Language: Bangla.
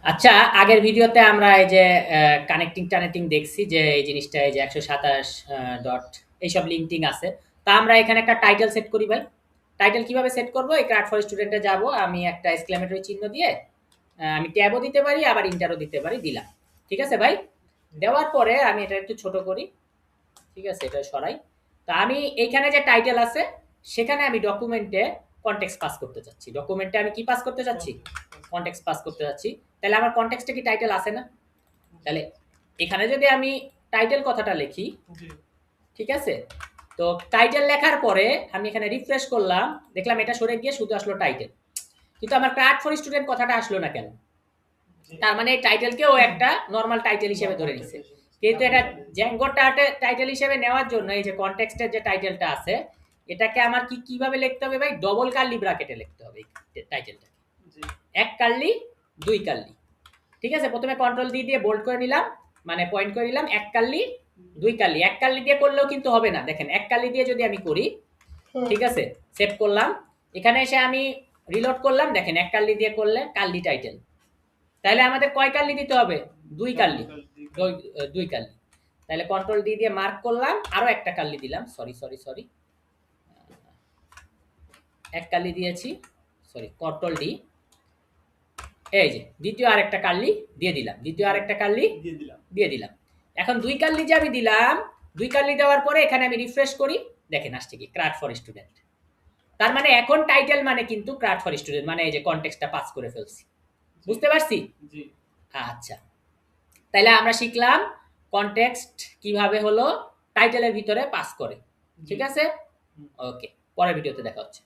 আচ্ছা, আগের ভিডিওতে আমরা এই যে কানেক্টিং দেখছি যে এই জিনিসটা এই যে ১২৭ ডট এইসব লিঙ্কটিং আছে। তা আমরা এখানে একটা টাইটেল সেট করি ভাই। টাইটেল কিভাবে সেট করব? এই ক্রাফট ফর স্টুডেন্টে যাব। আমি একটা এক্সক্লেমেটরি চিহ্ন দিয়ে আমি ট্যাবও দিতে পারি আবার ইন্টারও দিতে পারি, দিলাম। ঠিক আছে ভাই? দেওয়ার পরে আমি এটা একটু ছোট করি। ঠিক আছে? এটা সরাই। তা আমি এইখানে যে টাইটেল আছে সেখানে আমি ডকুমেন্টে কনটেক্সট পাস করতে চাচ্ছি। ডকুমেন্টে আমি কি পাস করতে চাচ্ছি? কনটেক্সট পাস করতে যাচ্ছি। তাহলে আমার কনটেক্সটে কি টাইটেল আছে না? তাহলে এখানে যদি আমি টাইটেল কথাটা লিখি, ঠিক আছে? তো টাইটেল লেখার পরে আমি এখানে রিফ্রেশ করলাম, দেখলাম এটা সরে গিয়ে শুধু আসলো টাইটেল। কিন্তু আমার ক্রাফট ফর স্টুডেন্ট কথাটা আসলো না কেন? তার মানে এই টাইটেলকেও একটা নরমাল টাইটেল হিসেবে ধরে নিছে। কিন্তু এটা জ্যাঙ্গো টাইটেল হিসেবে নেওয়ার জন্য এই যে কনটেক্সটের যে টাইটেলটা আছে এটাকে আমার কিভাবে লিখতে হবে ভাই? ডবল কার্লি ব্র্যাকেটে লিখতে হবে এই টাইটেলটা। এক কার্লি, দুই কার্লি। ঠিক আছে? প্রথমে কন্ট্রোল দিয়ে বোল্ড করে নিলাম, মানে পয়েন্ট করে নিলাম, এক কার্লি, দুই কার্লি। এক কার্লি দিয়ে করলেও কিন্তু হবে না। দেখেন এক কার্লি দিয়ে যদি আমি করি, ঠিক আছে? সেভ করলাম। এখানে এসে আমি রিলোড করলাম, দেখেন এক কার্লি দিয়ে করলে কার্লি টাইটেল। তাহলে আমাদের কয় কার্লি দিতে হবে? দুই কার্লি। দুই কার্লি। তাহলে কন্ট্রোল দিয়ে মার্ক করলাম, আরো একটা কার্লি দিলাম। সরি, এক কার্লি দিয়েছি, সরি, কন্ট্রোল ডি। এই যে দ্বিতীয় আরেকটা কার্লি দিয়ে দিলাম, দ্বিতীয় আরেকটা কার্লি দিয়ে দিলাম। এখন দুই কার্লি যে আমি দিলাম, দুই কার্লি দেওয়ার পরে এখানে আমি রিফ্রেশ করি, দেখেন আসছে কি ক্রাফট ফর স্টুডেন্ট। তার মানে এখন টাইটেল মানে কিন্তু ক্রাফট ফর স্টুডেন্ট, মানে এই যে কনটেক্সটটা পাস করে ফেলছি। বুঝতে পারছি? জি। আচ্ছা, তাইলে আমরা শিখলাম কনটেক্সট কিভাবে হলো টাইটেলের ভিতরে পাস করে। ঠিক আছে? ওকে, পরের ভিডিওতে দেখা হচ্ছে।